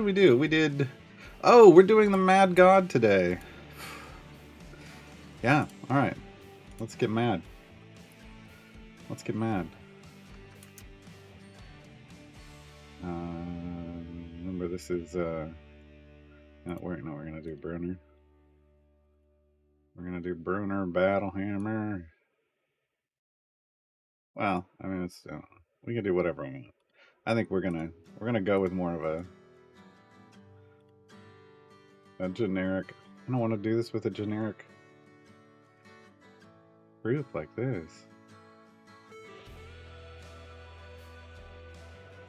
we do? We did... Oh, we're doing the Mad God today. Yeah, alright. Let's get mad. Let's get mad. Remember, this is... we're gonna do Bruner. We're gonna do Bruner Battlehammer. Well, I mean, it's we can do whatever we want. I think we're gonna go with more of a generic. I don't want to do this with a generic group like this.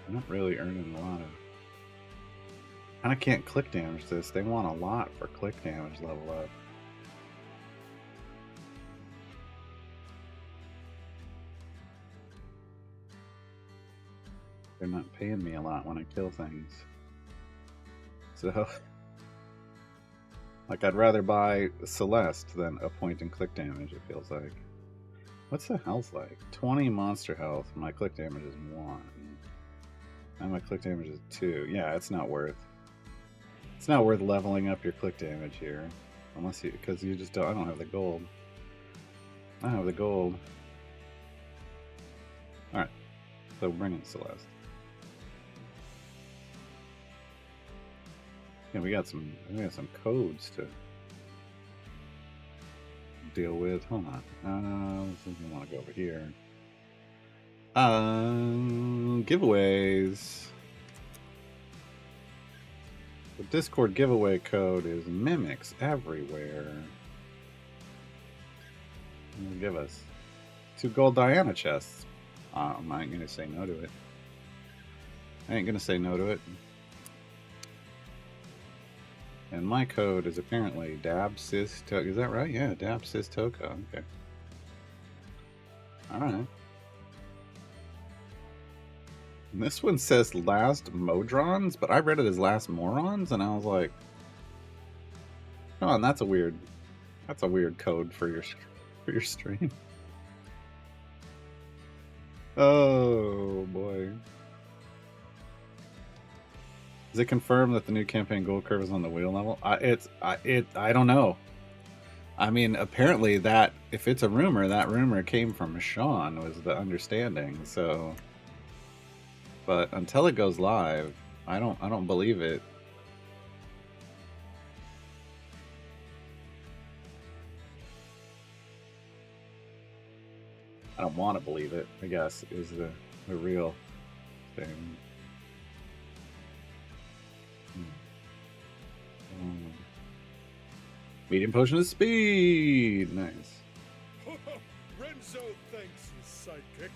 I'm not really earning a lot of. And I can't click damage this. They want a lot for click damage level up. They're not paying me a lot when I kill things. So, like, I'd rather buy Celeste than a point in click damage, it feels like. What's the health like? 20 monster health. My click damage is 1. And my click damage is 2. Yeah, it's not worth. It's not worth leveling up your click damage here. Unless you, because you just don't, I don't have the gold. I don't have the gold. Alright. So bring in Celeste. Yeah, we got some codes to deal with. Hold on. We want to go over here. Giveaways. The Discord giveaway code is Mimics Everywhere. Give us 2 gold Diana chests. I ain't gonna say no to it. I ain't gonna say no to it. And my code is apparently DabSysToka. Is that right? Yeah, DabSysToka. Okay. Alright. This one says Last Modrons, but I read it as Last Morons, and I was like, oh, and that's a weird code for your stream. Oh boy. Is it confirmed that the new campaign gold curve is on the wheel level? I don't know. I mean, apparently that if it's a rumor, that rumor came from Sean was the understanding. So, but until it goes live, I don't believe it. I don't want to believe it, I guess, is the real thing. Medium potion of speed. Nice. Renzo thanks his sidekick.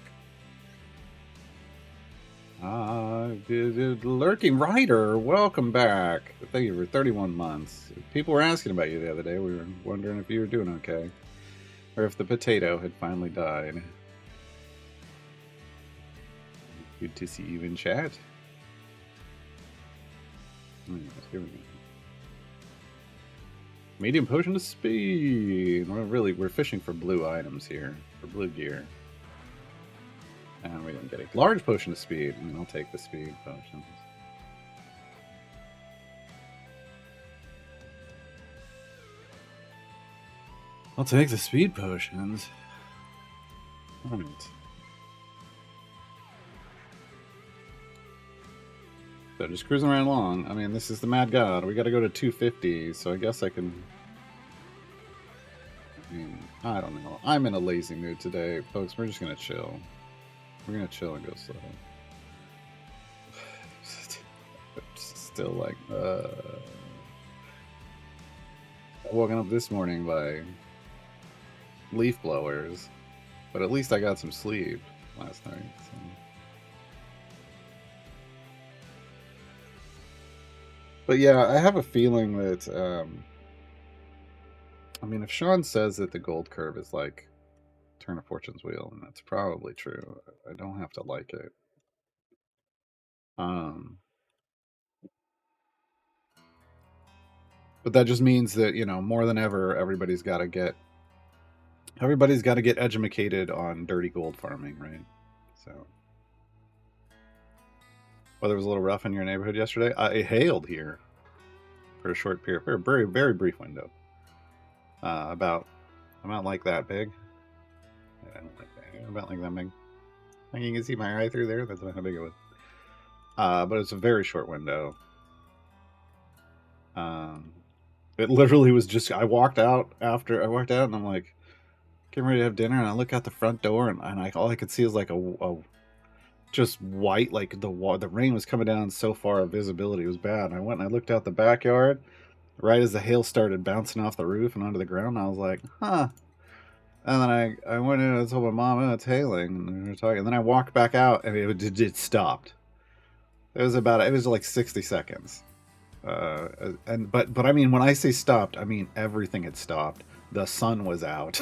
Lurking Rider, welcome back. Thank you for 31 months. People were asking about you the other day. We were wondering if you were doing okay. Or if the potato had finally died. Good to see you in chat. Anyways, here we go. Medium potion of speed. We're fishing for blue items here, for blue gear. And we didn't get a large potion of speed. I mean, I'll take the speed potions. I'll take the speed potions. Alright. So just cruising right along. I mean, this is the Mad God. We got to go to 250, so I guess I can... I mean, I don't know. I'm in a lazy mood today, folks. We're just going to chill. We're going to chill and go slow. Still like... I woken up this morning by leaf blowers, but at least I got some sleep last night. So. But yeah, I have a feeling that, I mean, if Sean says that the gold curve is like Turn of Fortune's wheel, and that's probably true. I don't have to like it. But that just means that, you know, more than ever, everybody's got to get educated on dirty gold farming, right? So, Weather was a little rough in your neighborhood yesterday. It hailed here for a short period, for a very, very brief window. About like that big. I don't like that. About like that big. I think you can see my eye through there. That's how big it was. But it's a very short window. It literally was just. I walked out and I'm like, getting ready to have dinner, and I look out the front door, and all I could see is like a just white, like the rain was coming down so far, visibility was bad. And I went and I looked out the backyard, right as the hail started bouncing off the roof and onto the ground. And I was like, huh. And then I went in and I told my mom, oh, it's hailing. And we were talking. And then I walked back out, and it stopped. It was like 60 seconds. But I mean, when I say stopped, I mean everything had stopped. The sun was out.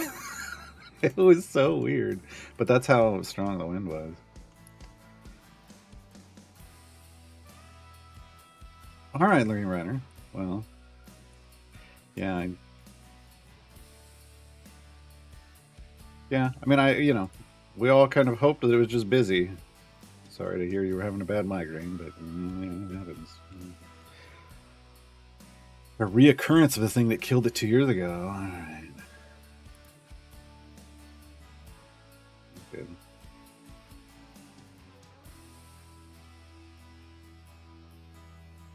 It was so weird, but that's how strong the wind was. All right, Larry Renner. Well, yeah, yeah. I mean, we all kind of hoped that it was just busy. Sorry to hear you were having a bad migraine, but it happens. A reoccurrence of the thing that killed it 2 years ago. All right. Good.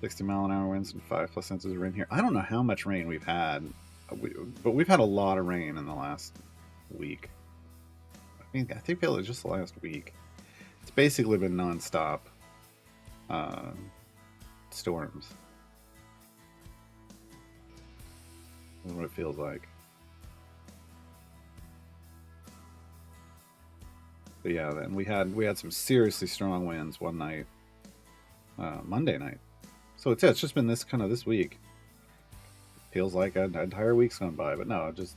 $60-mile-an-hour winds and 5+ inches of rain here. I don't know how much rain we've had, but we've had a lot of rain in the last week. I think it was just the last week. It's basically been nonstop storms. That's what it feels like. But yeah, then we had some seriously strong winds one night, Monday night. So it's just been this week. Feels like an entire week's gone by, but no, just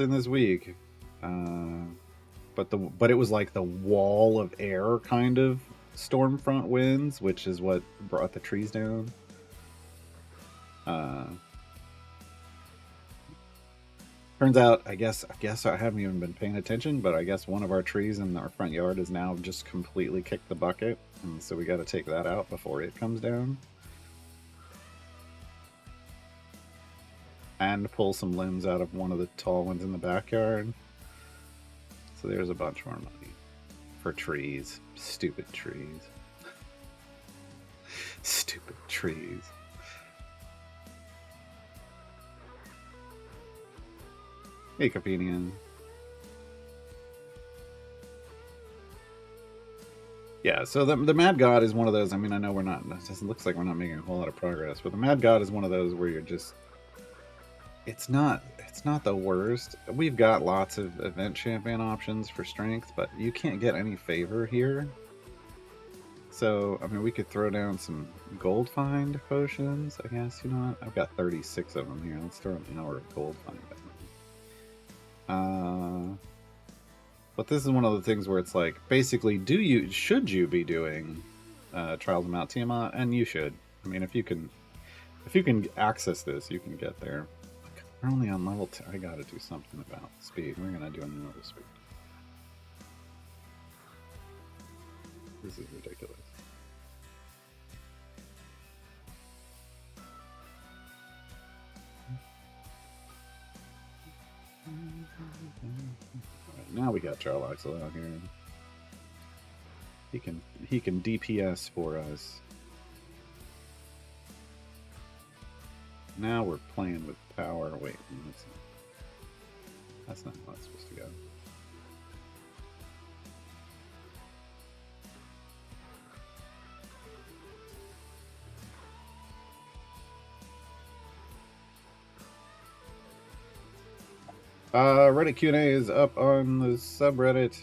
in this week. But it was like the wall of air kind of storm front winds, which is what brought the trees down. Turns out, I guess I haven't even been paying attention, but I guess one of our trees in our front yard is now just completely kicked the bucket, and so we got to take that out before it comes down. And pull some limbs out of one of the tall ones in the backyard. So there's a bunch more money for trees. Stupid trees. Stupid trees. Hey, Capinian. Yeah, so the Mad God is one of those. I mean, I know we're not. It looks like we're not making a whole lot of progress, but the Mad God is one of those where you're just. It's not the worst. We've got lots of event champion options for strength, but you can't get any favor here. So, I mean, we could throw down some gold find potions, I guess. You know what? I've got 36 of them here. Let's throw an hour of gold find down. But this is one of the things where it's like, basically, should you be doing Trials of Mount Tiamat? And you should. I mean, if you can access this, you can get there. We're only on level 2. I gotta do something about speed. We're gonna do another speed. This is ridiculous. Right, now we got Charloxel out here. He can DPS for us. Now we're playing with power. Wait, that's not how it's supposed to go. Reddit Q&A is up on the subreddit.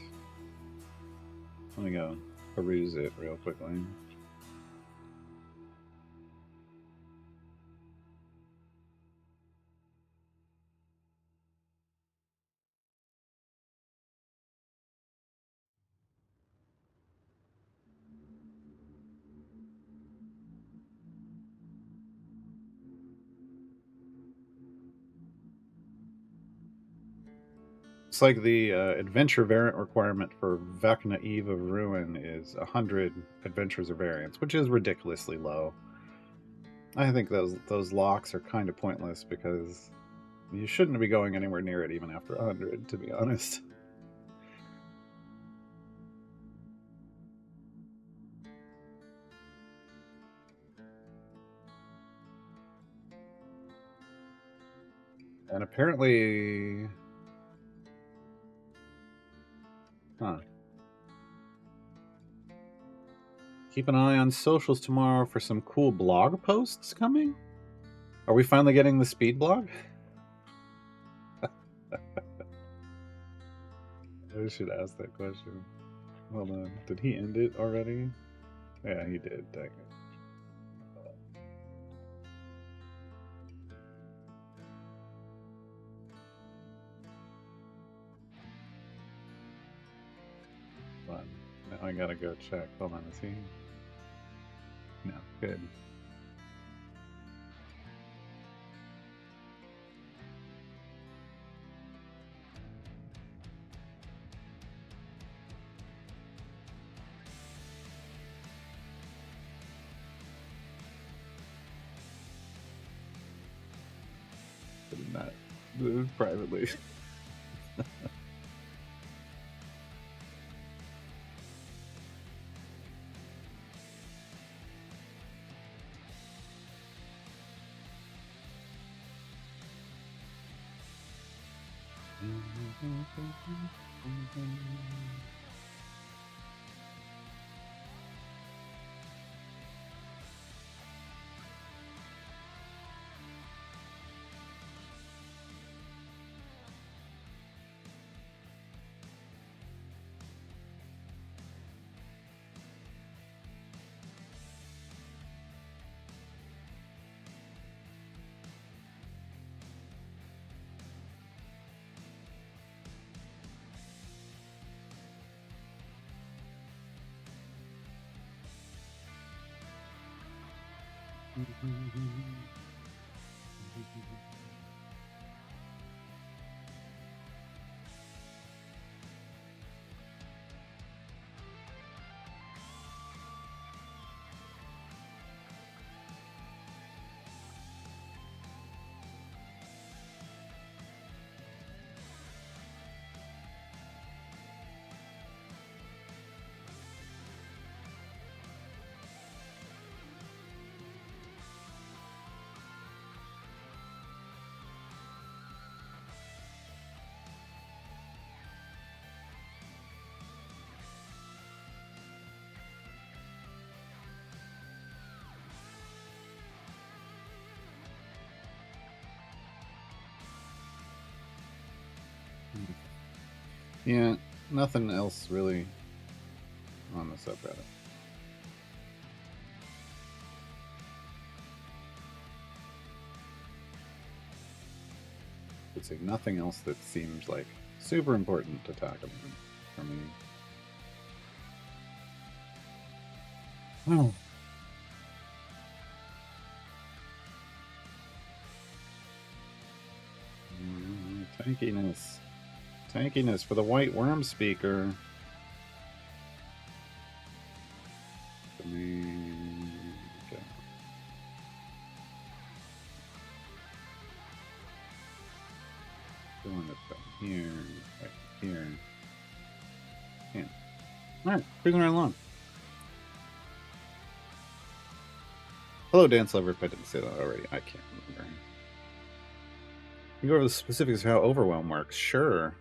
Let me go peruse it real quickly. looks like the adventure variant requirement for Vecna Eve of Ruin is 100 adventures or variants, which is ridiculously low. I think those locks are kind of pointless because you shouldn't be going anywhere near it even after 100, to be honest. And apparently... Huh. Keep an eye on socials tomorrow for some cool blog posts coming? Are we finally getting the speed blog? I should ask that question. Hold on. Did he end it already? Yeah, he did. Dang it. Hold on. Now I gotta go check. Hold on, is he? No, good. Not privately. Yeah, nothing else really on the subreddit. I'd say nothing else that seems like super important to talk about for me. Oh. Tankiness. Tankiness for the white worm speaker. Okay. Going up down here, right here. Yeah. Alright, cruising right along. Hello, Dance Lover, if I didn't say that already. I can't remember. You go over the specifics of how Overwhelm works. Sure.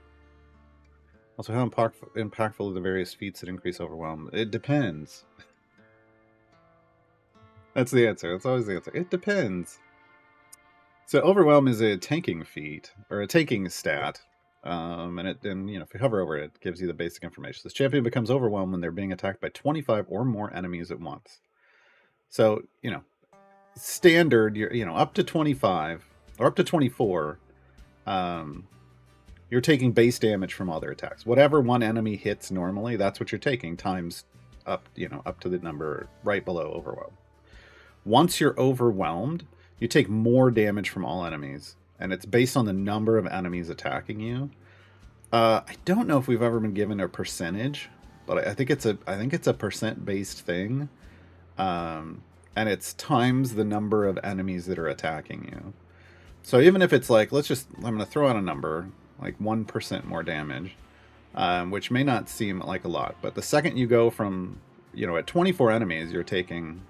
Also, how impactful are the various feats that increase Overwhelm? It depends. That's the answer. That's always the answer. It depends. So Overwhelm is a tanking feat, or a tanking stat. And if you hover over it, it gives you the basic information. This champion becomes overwhelmed when they're being attacked by 25 or more enemies at once. So, standard, up to 25 or up to 24, you're taking base damage from all their attacks. Whatever one enemy hits normally, that's what you're taking, times up to the number right below overwhelm. Once you're overwhelmed, you take more damage from all enemies, and it's based on the number of enemies attacking you. I don't know if we've ever been given a percentage, but I think it's a percent based thing, um, and it's times the number of enemies that are attacking you. So even if it's like, I'm going to throw out a number, like 1% more damage, which may not seem like a lot, but the second you go from, at 24 enemies, you're taking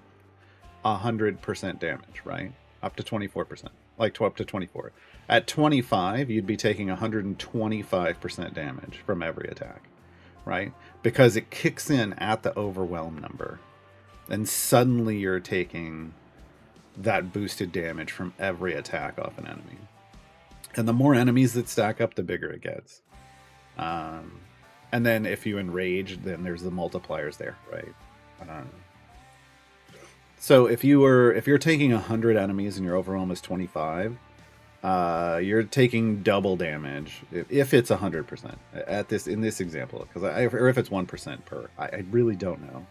100% damage, right? Up to 24%, up to 24. At 25, you'd be taking 125% damage from every attack, right? Because it kicks in at the overwhelm number. And suddenly you're taking that boosted damage from every attack off an enemy. And the more enemies that stack up, the bigger it gets. And then if you enrage, then there's the multipliers there, right? So if you're taking 100 enemies and your overwhelm is 25, you're taking double damage if it's 100% in this example, or if it's 1% per. I really don't know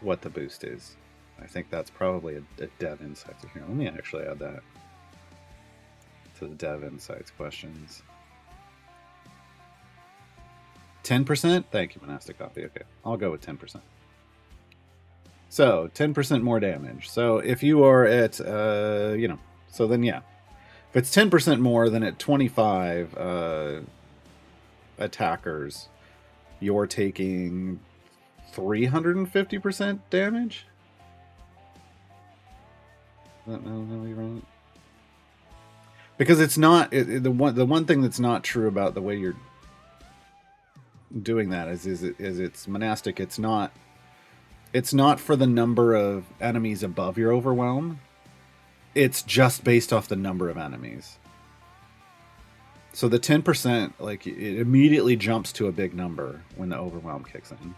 what the boost is. I think that's probably a dev insights. Here, let me actually add that to the dev insights questions. 10%? Thank you, Monastic Coffee. Okay, I'll go with 10%. So 10% more damage. So if you are at, so then yeah, if it's 10% more than at 25 attackers, you're taking 350% damage. Is that really right? Because it's not the one thing that's not true about the way you're doing that is it's monastic. It's not for the number of enemies above your overwhelm. It's just based off the number of enemies. So the 10%, like, it immediately jumps to a big number when the overwhelm kicks in.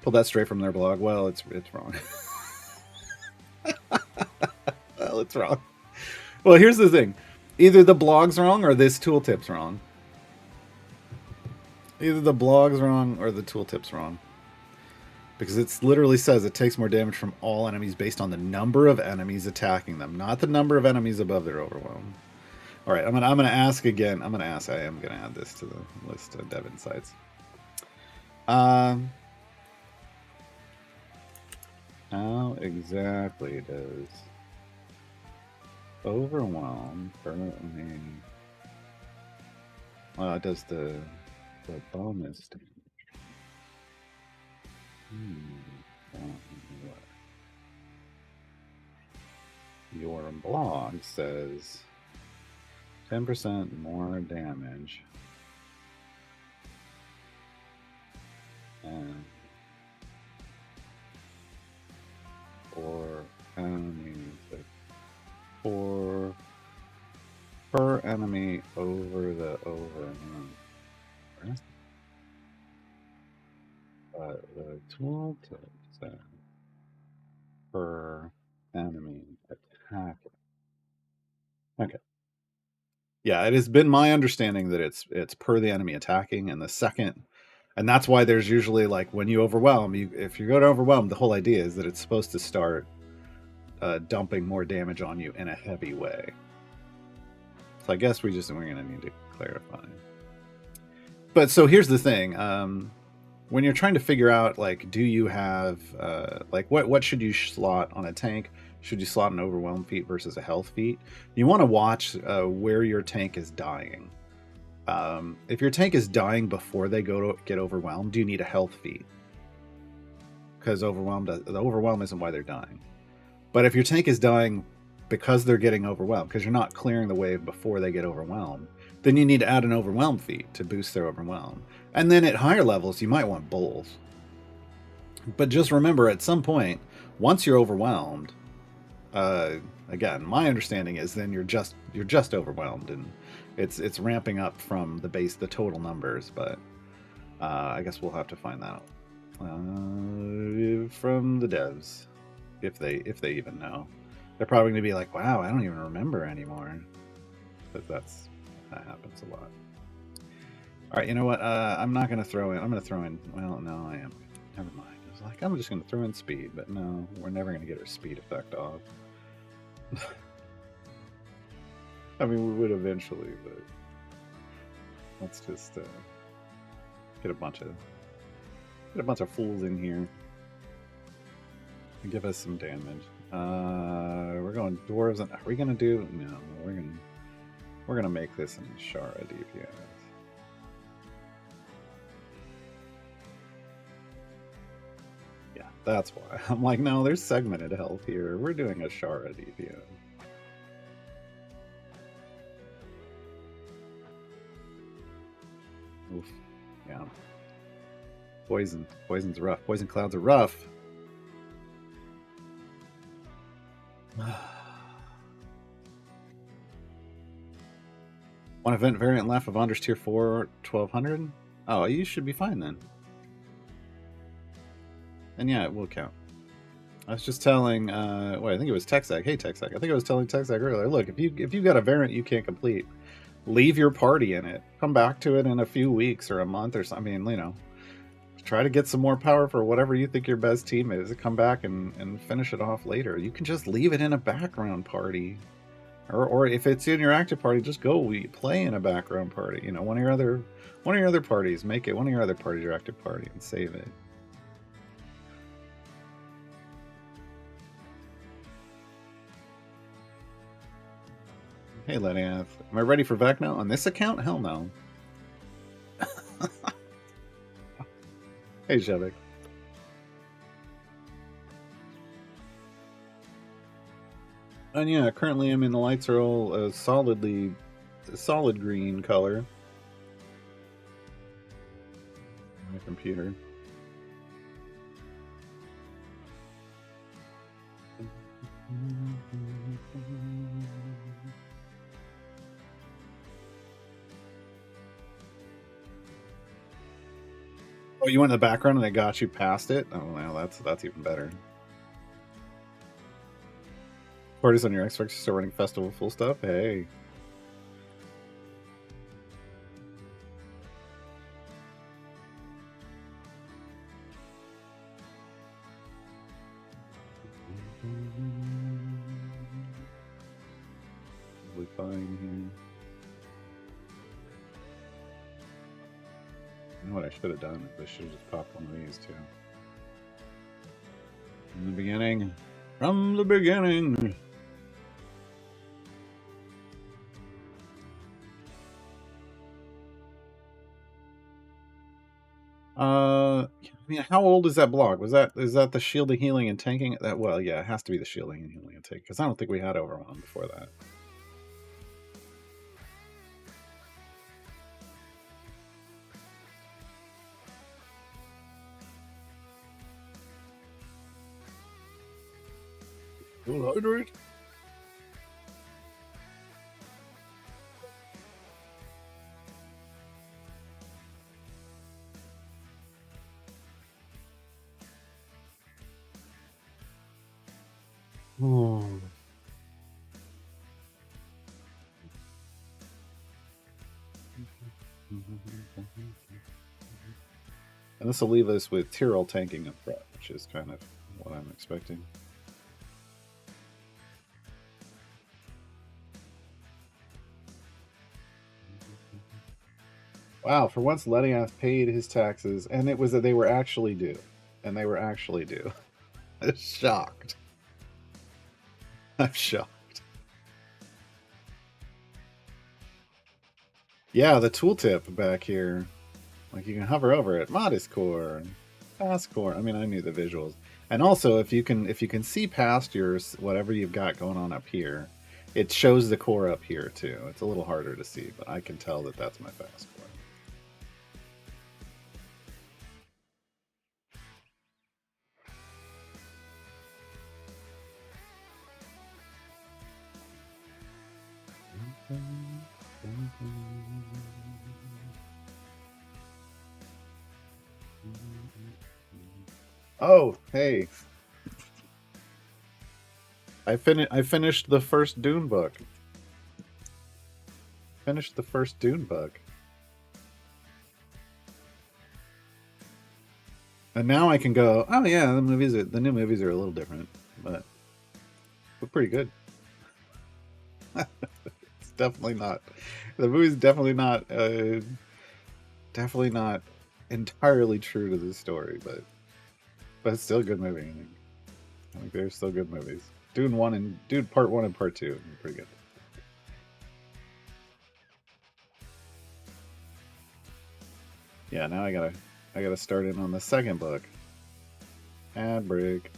Pull that straight from their blog. Well, it's wrong. Well, it's wrong. Well, here's the thing. Either the blog's wrong or this tooltip's wrong. Either the blog's wrong or the tooltip's wrong. Because it literally says it takes more damage from all enemies based on the number of enemies attacking them, not the number of enemies above their overwhelm. All right, I'm gonna ask again. I am gonna add this to the list of dev insights. How exactly does overwhelm currently? Well, it does the bonus damage. Your blog says 10% more damage. And for enemies, per enemy over the overwhelm. The tooltip says per enemy attack. Okay. Yeah, it has been my understanding that it's per the enemy attacking, and the second, and that's why there's usually, like, when you overwhelm, if you go to overwhelm, the whole idea is that it's supposed to start dumping more damage on you in a heavy way. So I guess we're going to need to clarify. But so here's the thing. When you're trying to figure out, like, do you have, what should you slot on a tank? Should you slot an overwhelm feat versus a health feat? You want to watch where your tank is dying. If your tank is dying before they get overwhelmed, you need a health feat. Because the overwhelm isn't why they're dying. But if your tank is dying because they're getting overwhelmed, because you're not clearing the wave before they get overwhelmed, then you need to add an overwhelm feat to boost their overwhelm. And then at higher levels, you might want bowls. But just remember, at some point, once you're overwhelmed, again, my understanding is then you're just overwhelmed, and it's ramping up from the total numbers. But I guess we'll have to find that out from the devs, if they even know. They're probably going to be like, "Wow, I don't even remember anymore," but that happens a lot. All right, you know what? I'm not going to throw in. I'm going to throw in. Well, no, I am. Never mind. I was like, I'm just going to throw in speed, but no, we're never going to get our speed effect off. I mean, we would eventually, but Let's just get a bunch of fools in here and give us some damage. We're going dwarves. And are we gonna do? No, we're gonna make this an Shara DPS. Yeah, that's why I'm like, no, there's segmented health here. We're doing a Shara DPS. Oof. Yeah. Poison's rough. Poison clouds are rough. One event variant left of Anders tier 4, 1200. Oh, you should be fine then. And yeah, it will count. I was just telling, I think it was Texag. Hey, Texag. I think I was telling Texag earlier. Look, if you've got a variant you can't complete, leave your party in it. Come back to it in a few weeks or a month or something. I mean, you know, try to get some more power for whatever you think your best team is. Come back and finish it off later. You can just leave it in a background party. Or if it's in your active party, just go play in a background party. You know, one of your other parties, make it one of your other parties your active party and save it. Hey, Leniath. Am I ready for Vecna on this account? Hell no. Hey, Shevik. And yeah, currently I'm in the lights are all solid green color. My computer. Oh, you went in the background and they got you past it? Oh, well, that's even better. Parties on your Xbox still running festival full stuff? Hey. Probably fine here. You know what I should have done? I should have just popped one of these too. From the beginning. From the beginning. I mean, how old is that blog? Is that the shielding, healing, and tanking? That well, yeah, it has to be the shielding and healing and tanking because I don't think we had Overwhelm before that. Hydrate. Oh. And this will leave us with Tyrell tanking up front, which is kind of what I'm expecting. Wow, for once Leniath paid his taxes, and it was that they were actually due. And they were actually due. I'm shocked. I'm shocked. Yeah, the tooltip back here. Like you can hover over it. Modest core, fast core. I mean, I knew the visuals. And also, if you can see past yours, whatever you've got going on up here, it shows the core up here too. It's a little harder to see, but I can tell that that's my fast core. Oh, hey. I finished the first Dune book. Finished the first Dune book. And now I can go, oh yeah, the new movies are a little different, but pretty good. It's definitely not. The movie's definitely not definitely not entirely true to the story, but it's still a good movie. I think they're still good movies. Dune Part 1 and Part 2 are pretty good. Yeah, now I gotta start in on the second book. Ad break.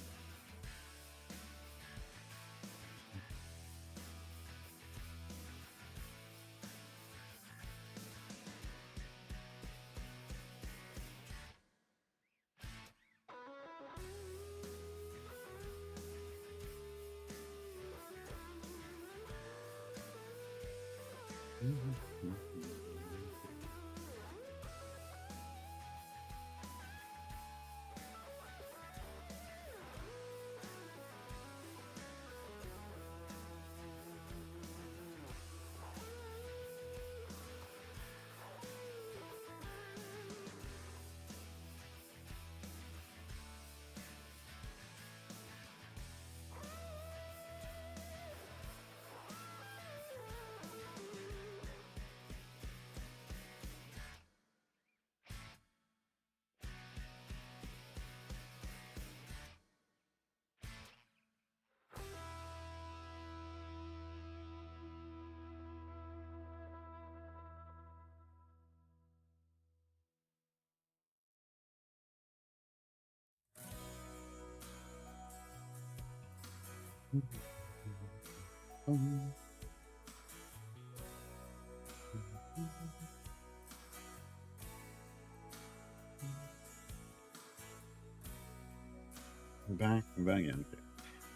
I'm back in.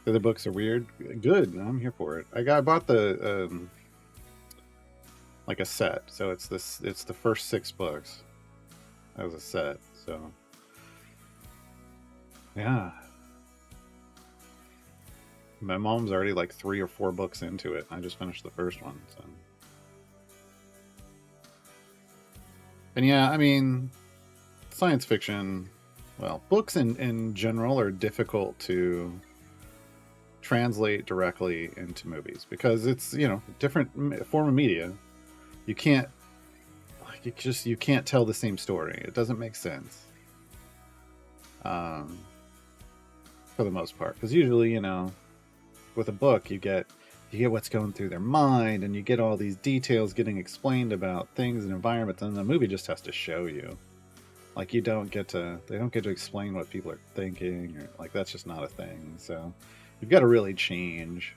So the books are weird. Good. I'm here for it. I bought the like a set, so it's this. It's the first 6 books as a set. So yeah, my mom's already like 3 or 4 books into it. I just finished the first one. So. And yeah, I mean, science fiction. Well, books in general are difficult to translate directly into movies because it's different form of media. You can't you can't tell the same story. It doesn't make sense um, for the most part because usually with a book you get what's going through their mind and you get all these details getting explained about things and environments, and the movie just has to show you. Like they don't get to explain what people are thinking, or like that's just not a thing. So you've got to really change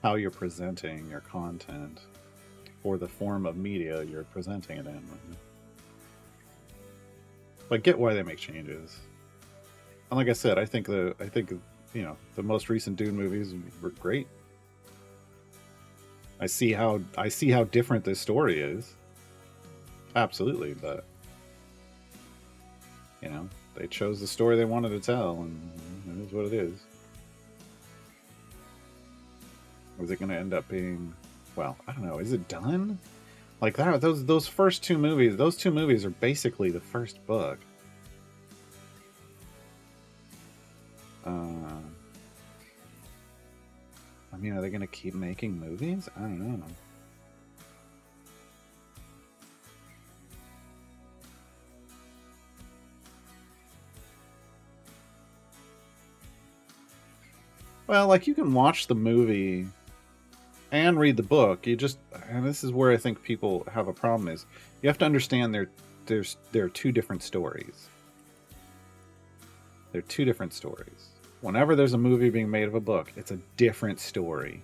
how you're presenting your content or the form of media you're presenting it in. But get why they make changes. And like I said, I think the most recent Dune movies were great. I see how different this story is. Absolutely, but they chose the story they wanted to tell, and it is what it is. Is it going to end up being? Well, I don't know. Is it done? Like that? Those first 2 movies. Those 2 movies are basically the first book. I mean, are they going to keep making movies? I don't know. Well, like you can watch the movie and read the book. And this is where I think people have a problem is you have to understand there are 2 different stories. They're 2 different stories. Whenever there's a movie being made of a book, it's a different story.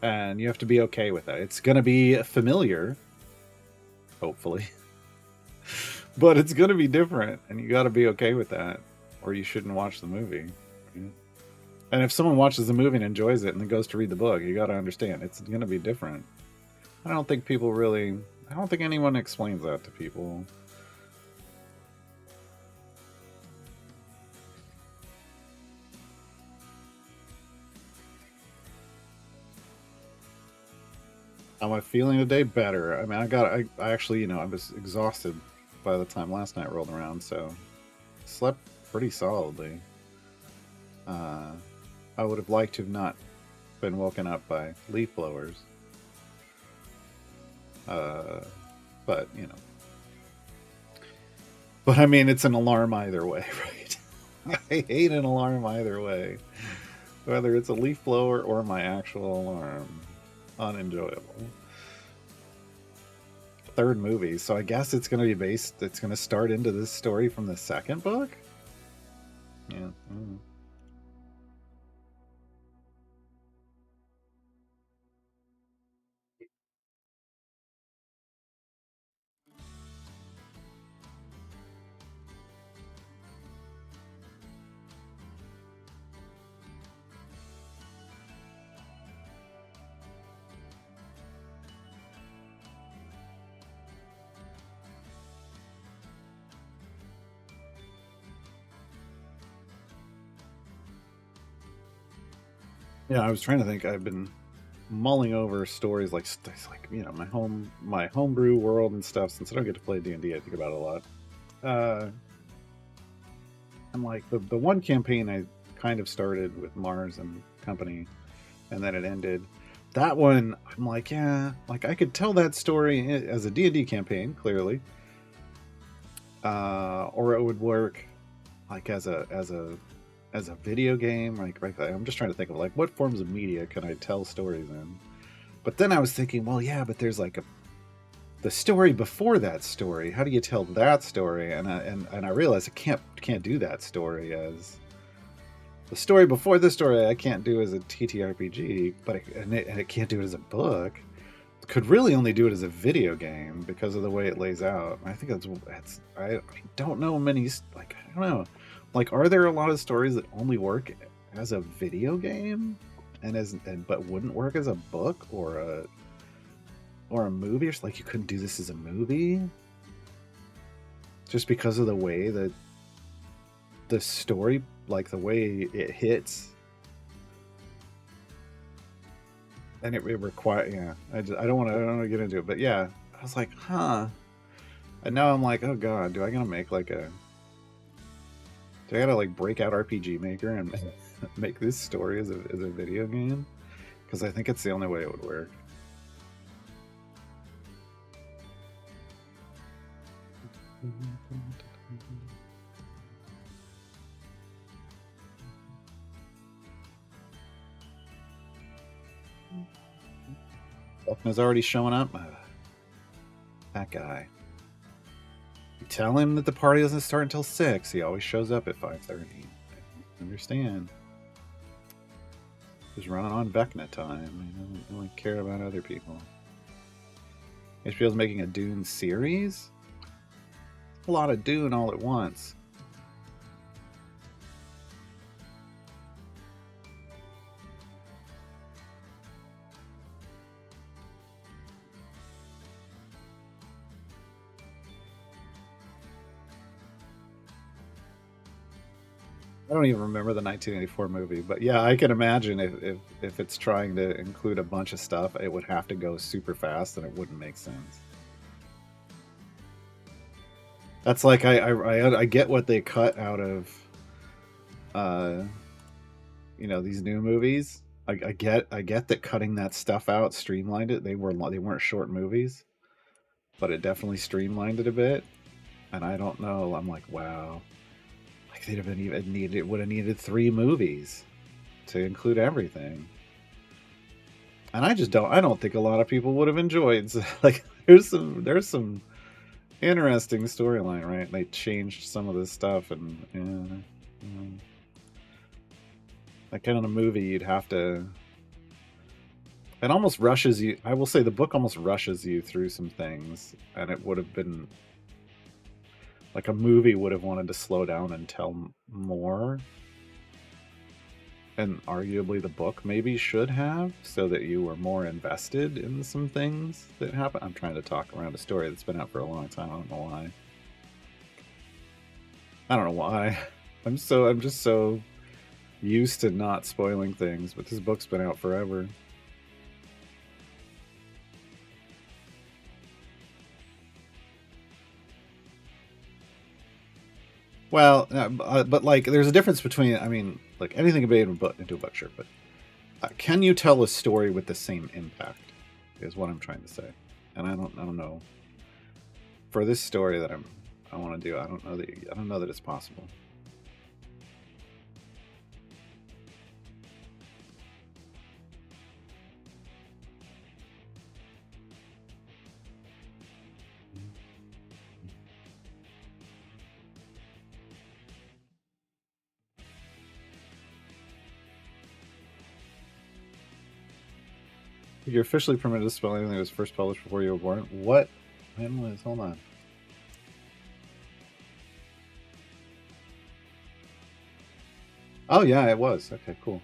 And you have to be okay with that. It's going to be familiar, hopefully. But it's going to be different, and you got to be okay with that, or you shouldn't watch the movie. And if someone watches the movie and enjoys it and then goes to read the book, you got to understand it's going to be different. I don't think anyone explains that to people. How am I feeling today? Better. I mean, I actually, I was exhausted by the time last night rolled around, so slept pretty solidly. I would have liked to have not been woken up by leaf blowers. but you know. But I mean, it's an alarm either way, right? I hate an alarm either way, whether it's a leaf blower or my actual alarm. Unenjoyable. Third movie, so I guess it's going to be based. It's going to start into this story from the second book. Yeah. Mm. Yeah, I was trying to think. I've been mulling over stories like you know my homebrew world and stuff. Since I don't get to play D&D, I think about it a lot. Uh, and like the one campaign I kind of started with Mars and company, and then it ended. That one, I'm like, yeah, like I could tell that story as a D&D campaign, clearly, or it would work like as a video game. Like, right, I'm just trying to think of like what forms of media can I tell stories in. But then I was thinking, well, yeah, but there's like the story before that story. How do you tell that story? And I realized I can't do that story as the story before this story. I can't do as a TTRPG, but it can't do it as a book. Could really only do it as a video game because of the way it lays out. I think that's I don't know many, like I don't know, like are there a lot of stories that only work as a video game but wouldn't work as a book or a movie, or like you couldn't do this as a movie just because of the way that the story, like the way it hits, and it require, yeah. I don't want to get into it, but yeah, I was like, huh. And now I'm like, oh god, do I gotta like break out RPG Maker and make this story as a video game? Because I think it's the only way it would work. Buckner's already showing up. That guy. You tell him that the party doesn't start until 6. He always shows up at 5:30. I understand. He's running on Vecna time. He doesn't really care about other people. HBO's making a Dune series? A lot of Dune all at once. I don't even remember the 1984 movie, but yeah, I can imagine if it's trying to include a bunch of stuff, it would have to go super fast, and it wouldn't make sense. That's like I get what they cut out of, uh, you know, these new movies. I get that cutting that stuff out streamlined it. They weren't short movies, but it definitely streamlined it a bit. And I don't know. I'm like, wow, like they'd have been even needed. It would have needed 3 movies to include everything. And I don't think a lot of people would have enjoyed. So, like, there's some interesting storyline, right? They changed some of this stuff, and like in a movie, you'd have to. It almost rushes you. I will say the book almost rushes you through some things, and it would have been like a movie would have wanted to slow down and tell more. And arguably the book maybe should have, so that you were more invested in some things that happen. I'm trying to talk around a story that's been out for a long time. I don't know why. I don't know why. I'm just so used to not spoiling things, but this book's been out forever. Well, but like, there's a difference between. I mean, like anything can be into a book, sure, but can you tell a story with the same impact? Is what I'm trying to say, and I don't know. for this story that I want to do, I don't know that it's possible. You're officially permitted to spell anything that was first published before you were born. What? When was? Hold on. Oh yeah, it was. Okay, cool.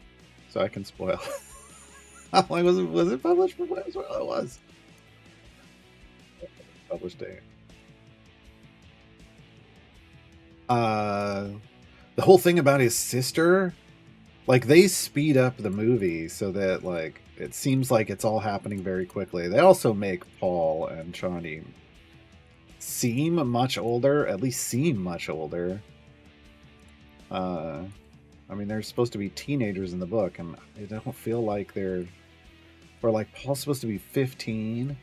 So I can spoil. How long was it published before? It was. Published date. The whole thing about his sister, like they speed up the movie so that like it seems like it's all happening very quickly. They also make Paul and Chani seem much older, at least seem much older. I mean, they're supposed to be teenagers in the book, and I don't feel like they're, or like Paul's supposed to be 15,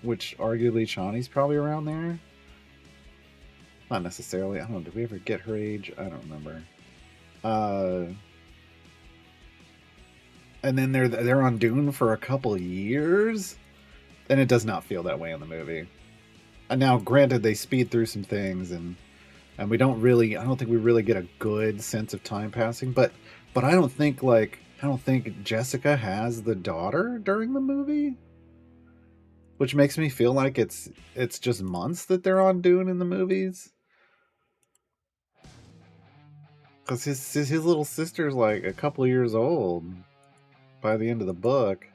which arguably Chani's probably around there. Not necessarily. I don't know. Did we ever get her age? I don't remember. And then they're on Dune for a couple years, and it does not feel that way in the movie. And now, granted, they speed through some things, and we don't really, I don't think we really get a good sense of time passing. But I don't think Jessica has the daughter during the movie, which makes me feel like it's just months that they're on Dune in the movies. Because his little sister's like a couple of years old by the end of the book,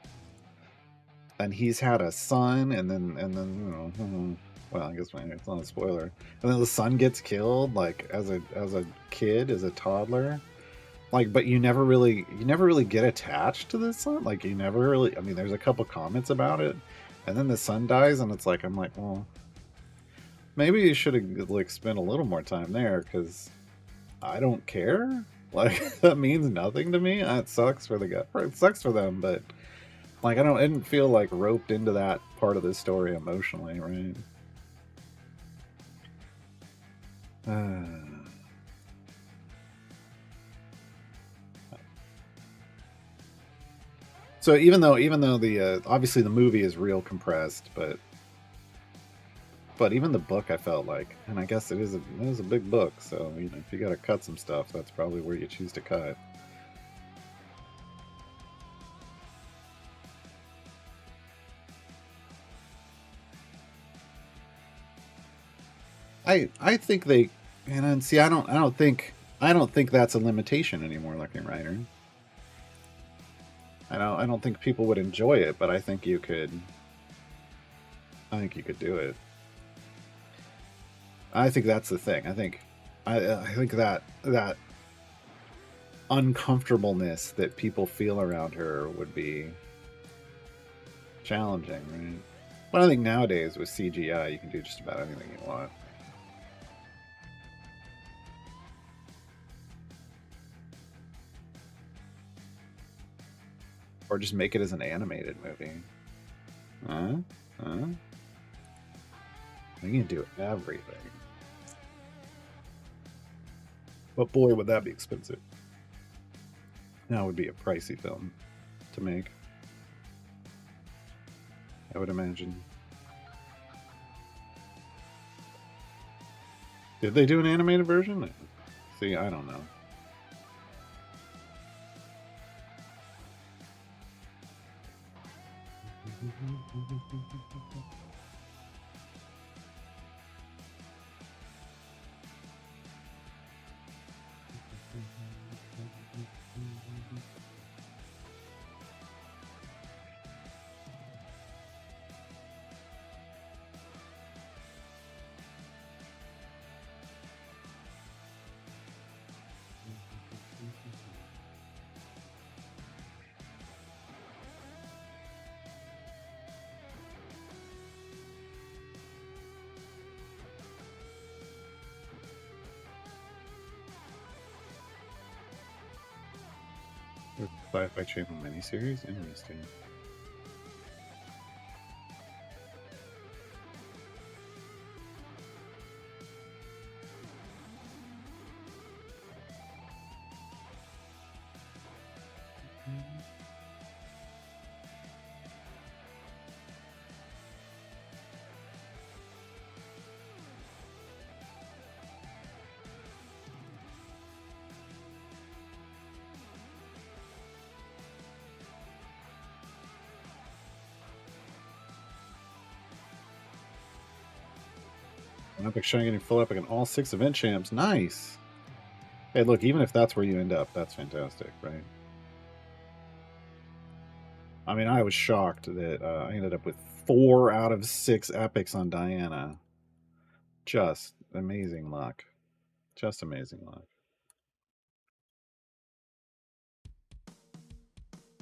and he's had a son, and then you know, well, I guess it's not a spoiler. And then the son gets killed, like as a kid, as a toddler. Like, but you never really get attached to this son. Like, you never really. I mean, there's a couple comments about it, and then the son dies, and it's like, I'm like, well, maybe you should have like spent a little more time there, because I don't care. Like, that means nothing to me. It sucks for the guy. It sucks for them, but like, I didn't feel like roped into that part of the story emotionally, right? So even though the obviously the movie is real compressed, but even the book, I felt like, and I guess it is a big book, so you know, if you got to cut some stuff, that's probably where you choose to cut. I think they, and see, I don't think that's a limitation anymore, Lucky Rider. I don't think people would enjoy it, but I think you could do it. I think that's the thing. I think that uncomfortableness that people feel around her would be challenging, right? But I think nowadays with CGI, you can do just about anything you want. Or just make it as an animated movie. You can do everything. But boy, would that be expensive. That would be a pricey film to make, I would imagine. Did they do an animated version? See, I don't know. Sci-Fi Channel miniseries? Interesting. Epic Shine getting full epic in all 6 event champs. Nice. Hey, look, even if that's where you end up, that's fantastic, right? I mean, I was shocked that I ended up with 4 out of 6 epics on Diana. Just amazing luck. Just amazing luck.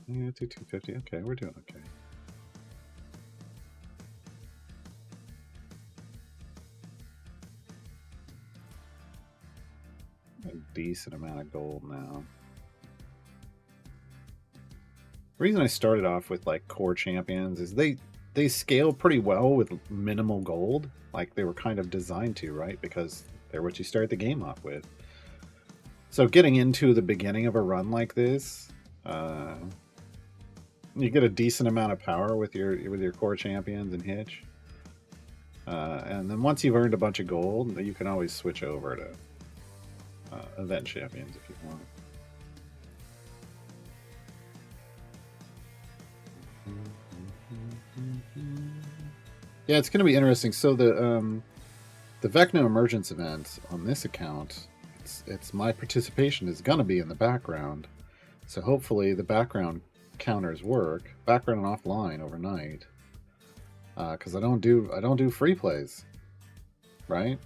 Yeah, 250. Okay, we're doing okay. A decent amount of gold now. The reason I started off with like core champions is they scale pretty well with minimal gold. Like they were kind of designed to, right? Because they're what you start the game off with. So getting into the beginning of a run like this, you get a decent amount of power with your core champions and Hitch. And then once you've earned a bunch of gold, you can always switch over to event champions if you want. Yeah, it's going to be interesting. So the Vecna Emergence event on this account, it's my participation is going to be in the background. So hopefully the background counters work, background and offline overnight. Because I don't do free plays, right?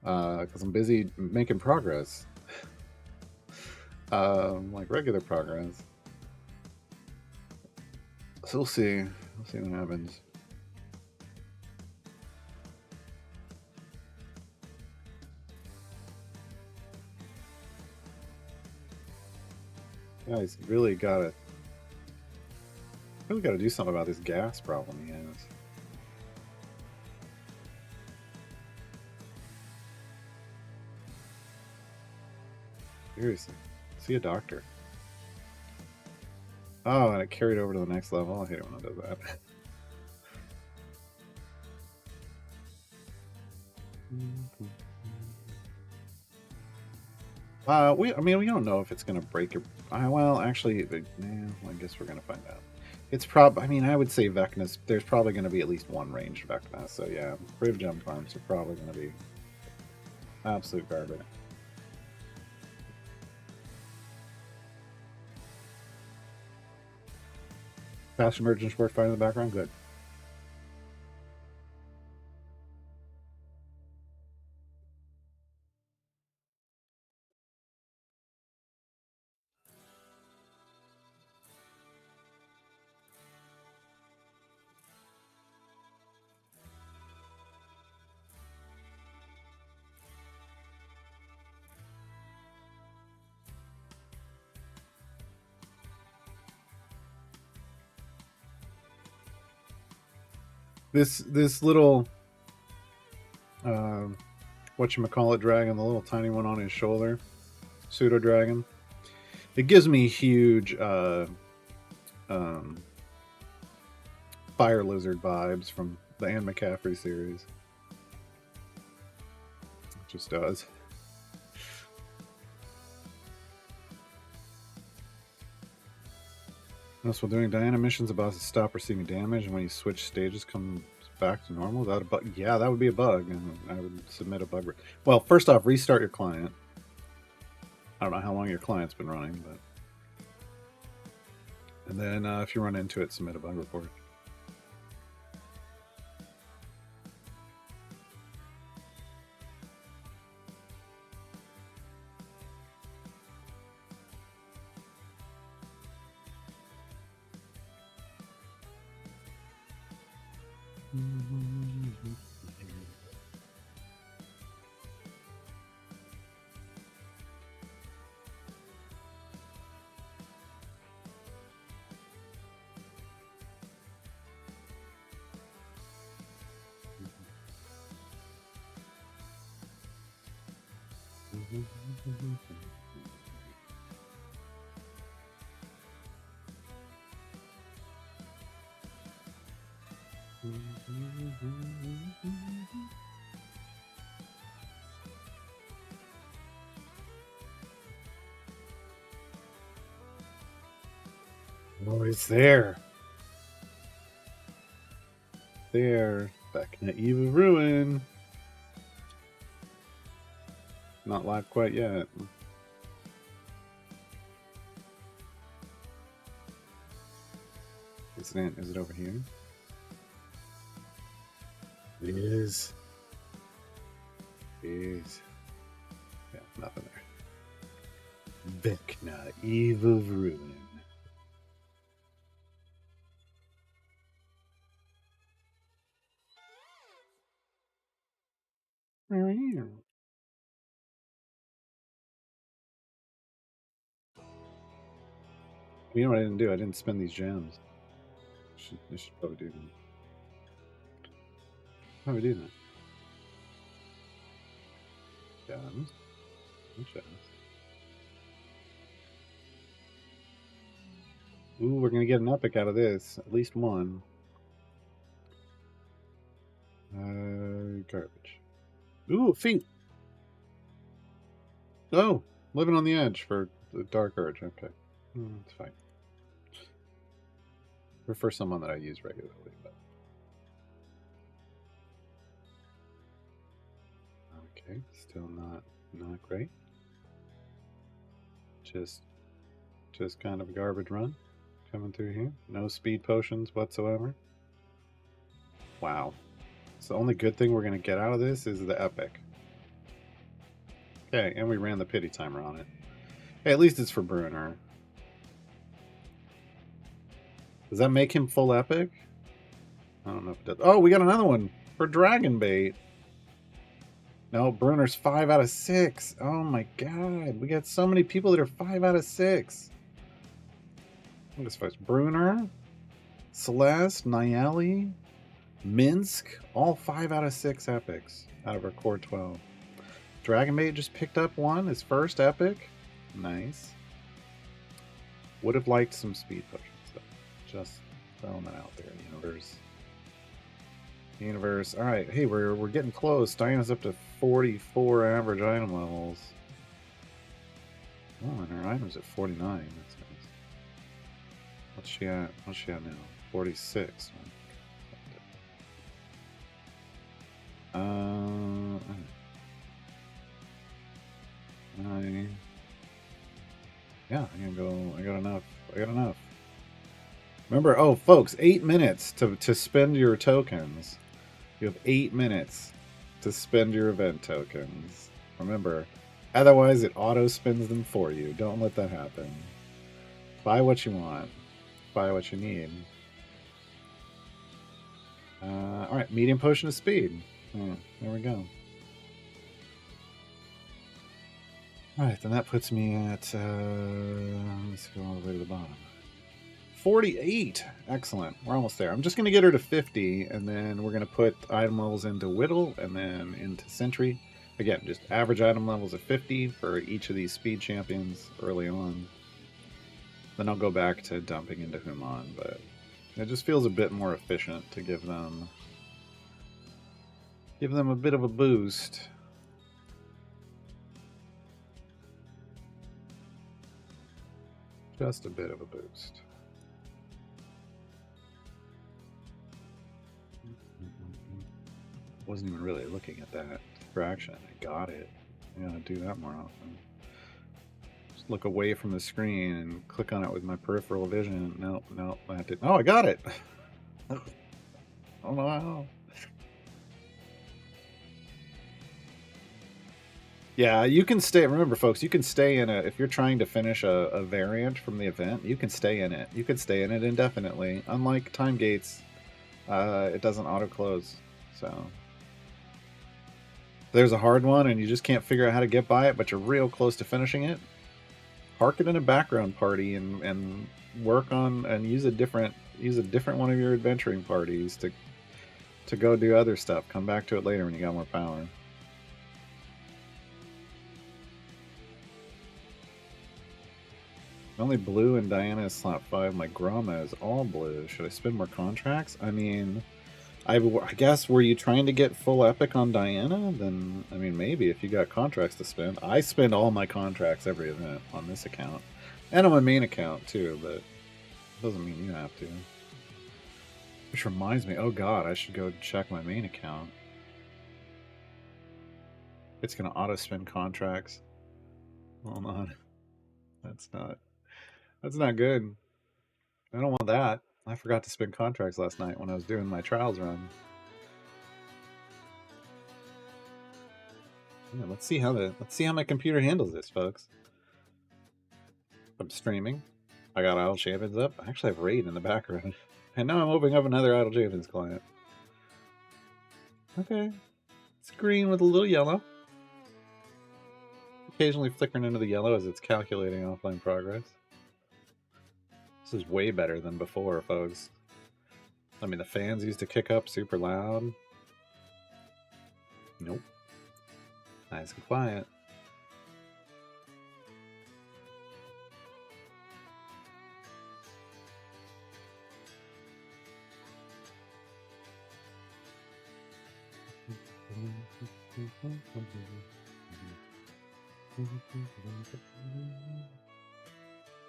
Because I'm busy making progress, like regular progress. So we'll see what happens. Guys, really gotta do something about this gas problem he has. Seriously, see a doctor. Oh, and it carried over to the next level. I hate it when it does that. We don't know if it's gonna break your. Well, actually, I guess we're gonna find out. It's I would say Vecna's. There's probably gonna be at least one ranged Vecna. So yeah, Brave Jump farms are probably gonna be absolute garbage. Fast emergence work fine in the background. Good. This little whatchamacallit dragon, the little tiny one on his shoulder, pseudo dragon, it gives me huge fire lizard vibes from the Anne McCaffrey series. It just does. That's while doing Diana missions, about to stop receiving damage, and when you switch stages, come back to normal. Is that a bug? Yeah, that would be a bug, and I would submit a bug. Well, first off, restart your client. I don't know how long your client's been running, but and then if you run into it, submit a bug report. Oh, it's there. There. Back in the Eve of Ruin. Not live quite yet. Is it over here? It is. It is. Yeah, nothing there. Vecna, Eve of Ruin. You know what I didn't do? I didn't spend these gems. I should probably do that. How do we do that? Gems. Gems. Ooh, we're gonna get an epic out of this. At least one. Garbage. Ooh, feet. Oh, living on the edge for the Dark Urge. Okay, it's fine. Prefer someone that I use regularly, but okay, still not great. Just kind of a garbage run coming through here. No speed potions whatsoever. Wow. So the only good thing we're gonna get out of this is the epic. Okay, and we ran the pity timer on it. Hey, at least it's for Bruner. Does that make him full epic? I don't know if it does. Oh, we got another one for Dragon Bait. No, Bruner's 5 out of 6. Oh my god. We got so many people that are 5 out of 6. What is first? Bruner, Celeste, Nayeli, Minsk, all 5 out of 6 epics out of our core 12. Dragon Bait just picked up one, his first epic. Nice. Would have liked some speed potions though. Just throwing that out there, universe. All right, hey, we're getting close. Diana's up to 44 average item levels. Oh, and her item's at 49. That's nice. What's she at now? 46. Yeah, I got enough. Remember, oh, folks, 8 minutes to spend your tokens. You have 8 minutes to spend your event tokens. Remember, otherwise it auto spins them for you. Don't let that happen. Buy what you want. Buy what you need. All right, medium potion of speed. There we go. All right, then that puts me at, let's go all the way to the bottom. 48. Excellent. We're almost there. I'm just going to get her to 50, and then we're going to put item levels into Whittle and then into Sentry. Again, just average item levels of 50 for each of these speed champions early on. Then I'll go back to dumping into Human, but it just feels a bit more efficient to give them a bit of a boost. Just a bit of a boost. Wasn't even really looking at that fraction. I got it. I gotta do that more often. Just look away from the screen and click on it with my peripheral vision. Nope, that didn't. Oh, I got it! Oh no. Yeah, you can stay. Remember, folks, you can stay in if you're trying to finish a variant from the event, you can stay in it. You can stay in it indefinitely. Unlike time gates, it doesn't auto close. So if there's a hard one and you just can't figure out how to get by it, but you're real close to finishing it, park it in a background party and work on and use a different one of your adventuring parties to go do other stuff. Come back to it later when you got more power. Only blue and Diana is slot 5. My Grama is all blue. Should I spend more contracts? I mean, I guess, were you trying to get full epic on Diana? Then, I mean, maybe if you got contracts to spend. I spend all my contracts every event on this account. And on my main account, too, but it doesn't mean you have to. Which reminds me, oh god, I should go check my main account. It's going to auto-spend contracts. Hold on. That's not good. I don't want that. I forgot to spend contracts last night when I was doing my trials run. Yeah, let's see how my computer handles this, folks. I'm streaming. I got Idle Champions up. I actually have Raid in the background. And now I'm opening up another Idle Champions client. Okay. It's green with a little yellow. Occasionally flickering into the yellow as it's calculating offline progress. This is way better than before, folks. I mean, the fans used to kick up super loud. Nope. Nice and quiet.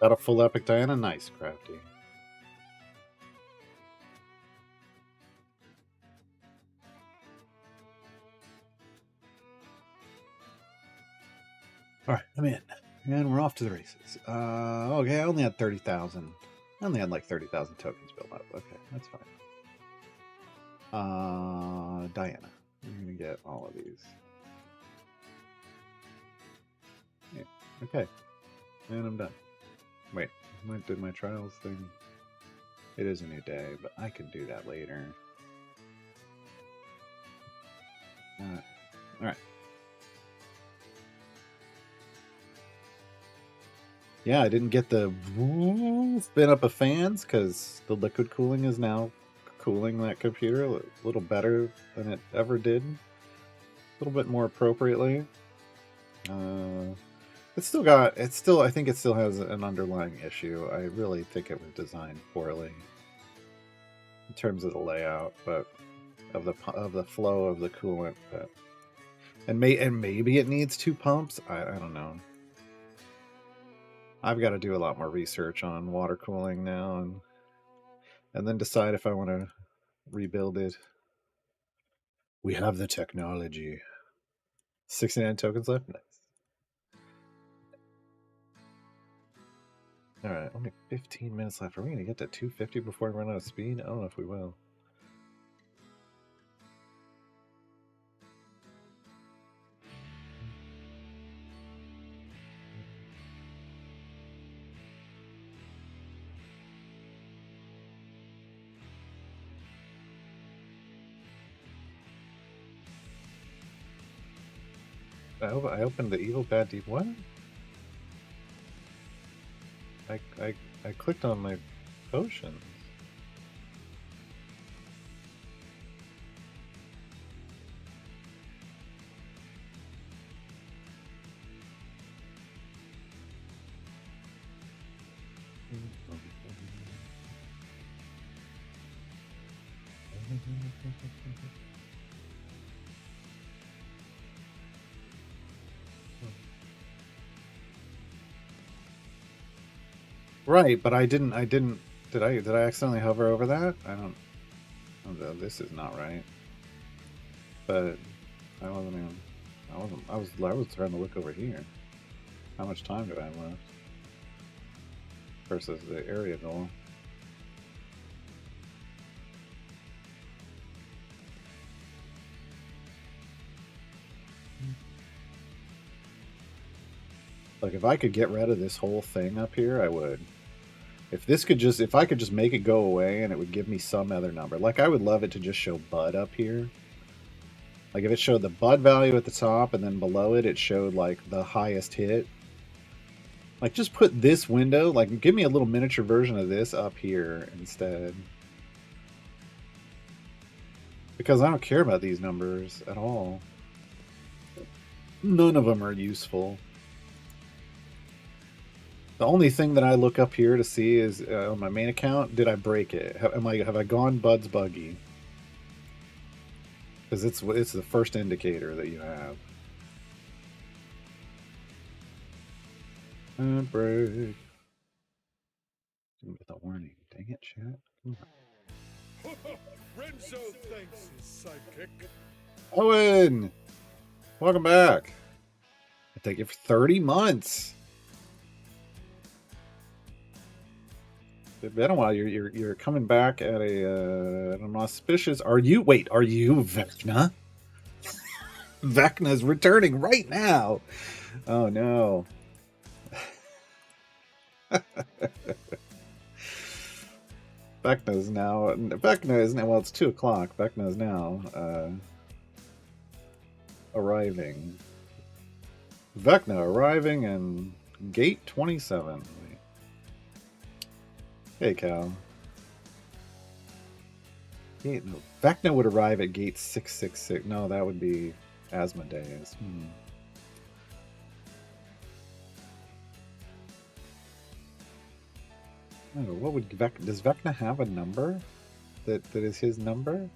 Got a full epic Diana? Nice, Crafty. Alright, I'm in. And we're off to the races. Okay, I only had 30,000. I only had like 30,000 tokens built up. Okay, that's fine. Diana. I'm gonna get all of these. Yeah, okay. And I'm done. Wait, I did my trials thing. It is a new day, but I can do that later. Alright. Yeah, I didn't get the spin up of fans because the liquid cooling is now cooling that computer a little better than it ever did. A little bit more appropriately. I think it still has an underlying issue. I really think it was designed poorly in terms of the layout, but of the flow of the coolant. But and maybe it needs 2 pumps. I don't know. I've got to do a lot more research on water cooling now, and then decide if I want to rebuild it. We have the technology. 69 tokens left. Nice. All right, only 15 minutes left. Are we going to get to 250 before we run out of speed? I don't know if we will. I opened the evil bad deep. What? I clicked on my potions. Right, but I didn't. Did I accidentally hover over that? I don't. Oh, this is not right. But I wasn't even. I was trying to look over here. How much time do I have left? Versus the area goal. Like, if I could get rid of this whole thing up here, I would. If I could just make it go away and it would give me some other number. Like, I would love it to just show Bud up here. Like, if it showed the Bud value at the top and then below it, it showed, like, the highest hit. Like, just put this window, like, give me a little miniature version of this up here instead. Because I don't care about these numbers at all. None of them are useful. The only thing that I look up here to see is on my main account, did I break it? Have I gone Bud's buggy? Because it's the first indicator that you have. Break. Didn't get the warning. Dang it, chat. Renzo thanks his sidekick. Owen! Welcome back. I take it for 30 months. It's been a while. You're coming back at an auspicious. Are you Vecna? Vecna's returning right now. Oh no. Vecna is now. Well, it's 2 o'clock. Vecna is now arriving. Vecna arriving in gate 27. Hey, Cal. Vecna would arrive at gate 666. No, that would be Asmodeus. Oh, what would does Vecna have a number that is his number?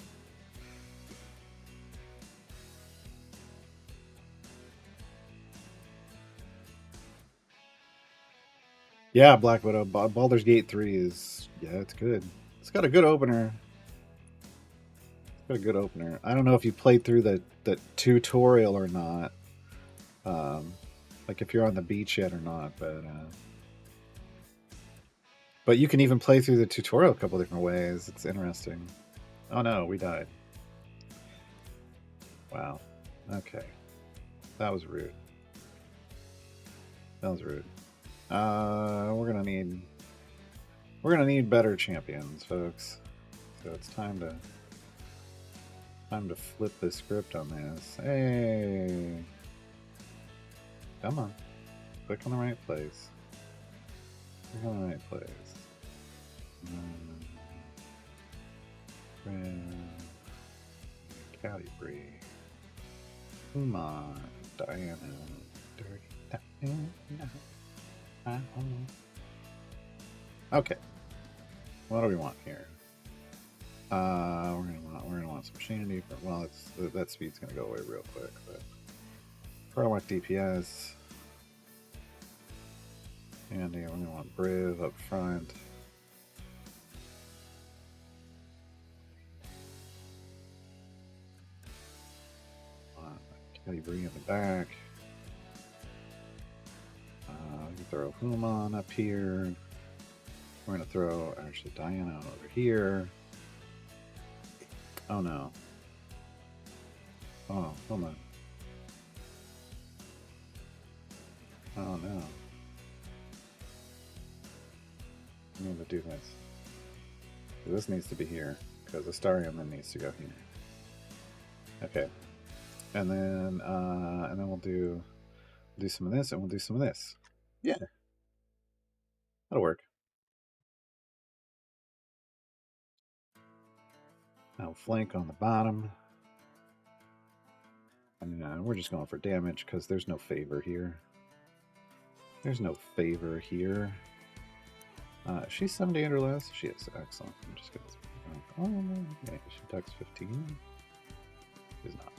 Yeah, Black Widow. Baldur's Gate 3 is it's good. It's got a good opener. I don't know if you played through the tutorial or not. Like if you're on the beach yet or not, but you can even play through the tutorial a couple different ways. It's interesting. Oh no, we died. Wow. Okay. That was rude. We're gonna need better champions, folks. So it's time to flip the script on this. Hey, come on, click on the right place. Calibri, come on, Diana, dirty Diana. Okay, what do we want here? We're gonna want some Shandy. Well, that speed's gonna go away real quick. But probably want DPS. Shandy. We're gonna want Briv up front. Calibri in the back. We can throw Human up here. We're gonna throw actually Diana over here. Oh no. Oh, hold on. Oh no. I need to do this. This needs to be here, because Astarion then needs to go here. Okay. And then we'll do some of this, and we'll do some of this. Yeah. That'll work. Now flank on the bottom. And we're just going for damage because there's no favor here. She's 78 or less. She is. Excellent. I'm just gonna. Oh, yeah, she attacks 15. She's not.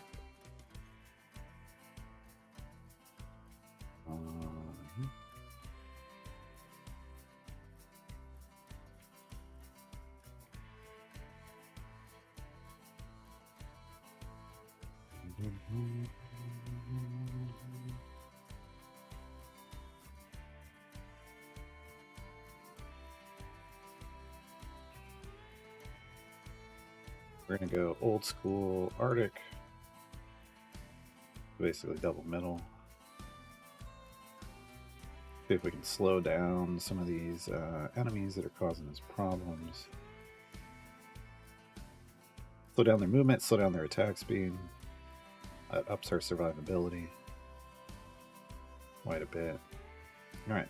We're gonna go old school Arctic, basically double middle. See if we can slow down some of these enemies that are causing us problems. Slow down their movement, slow down their attack speed. That ups our survivability quite a bit. All right,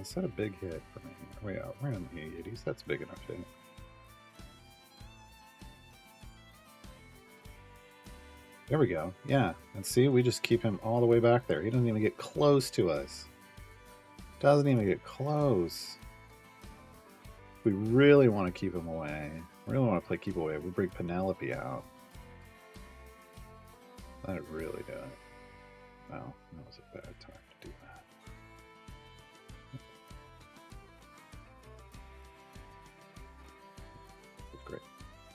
is that a big hit for me? We're in the 80s. That's a big enough hit. There we go. Yeah, and see, we just keep him all the way back there. He doesn't even get close to us. Doesn't even get close. We really want to keep him away. We really want to play keep away. We bring Penelope out. That really got it. Well, that was a bad time to do that. This is great.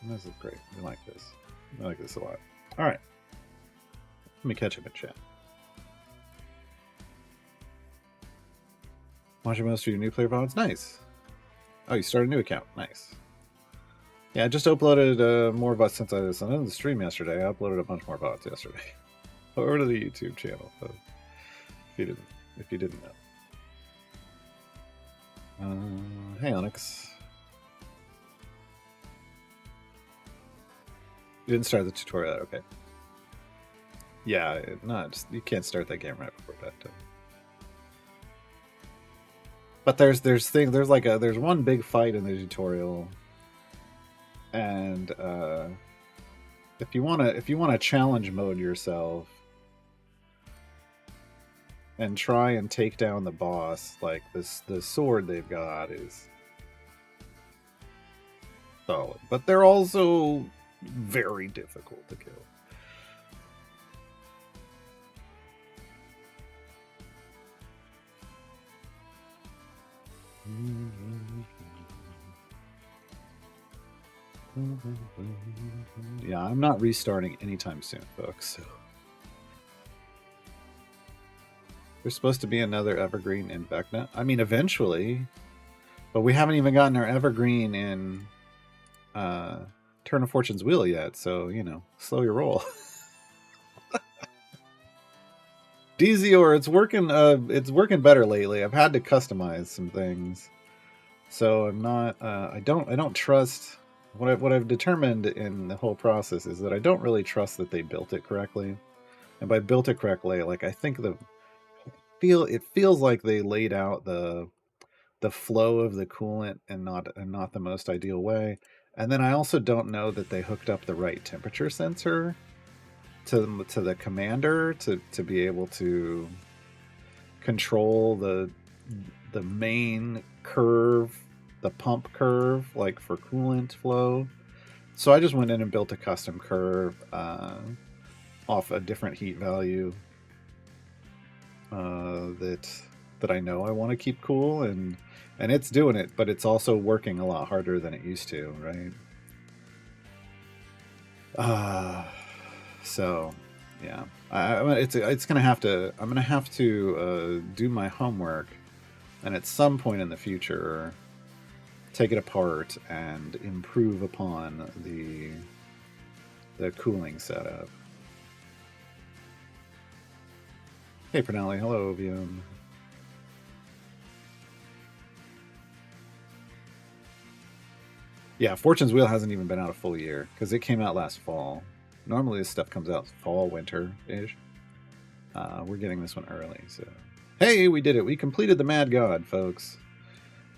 This is great. We like this. I like this a lot. All right. Let me catch up in chat. Watching most of your new player VODs? Nice. Oh, you started a new account. Nice. Yeah, I just uploaded more VODs since I was on the stream yesterday. I uploaded a bunch more VODs yesterday. Over to the YouTube channel, if you didn't know. Hey, Onyx. You didn't start the tutorial yet, okay. Yeah, you can't start that game right before bedtime. But there's one big fight in the tutorial, and if you wanna challenge mode yourself and try and take down the boss, like the sword they've got is solid, but they're also very difficult to kill. Yeah, I'm not restarting anytime soon, folks. So. There's supposed to be another Evergreen in Vecna. I mean, eventually. But we haven't even gotten our Evergreen in Turn of Fortune's Wheel yet, so, slow your roll. DZOR, it's working better lately. I've had to customize some things. So I'm not I don't trust what I've determined in the whole process is that I don't really trust that they built it correctly. And by built it correctly, like I think it feels like they laid out the flow of the coolant and not the most ideal way. And then I also don't know that they hooked up the right temperature sensor to the commander to be able to control the main curve, the pump curve, like for coolant flow. So I just went in and built a custom curve off a different heat value that I know I want to keep cool, and it's doing it, but it's also working a lot harder than it used to, right? So yeah, it's gonna have to. I'm gonna have to do my homework, and at some point in the future, take it apart and improve upon the cooling setup. Hey, Pernelli. Hello, Ovium. Yeah, Fortune's Wheel hasn't even been out a full year because it came out last fall. Normally this stuff comes out fall, winter-ish. We're getting this one early, so... Hey, we did it! We completed the Mad God, folks.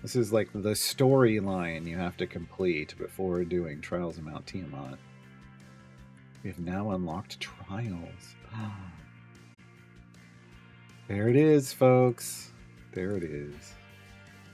This is like the storyline you have to complete before doing Trials of Mount Tiamat. We have now unlocked Trials. There it is, folks. There it is.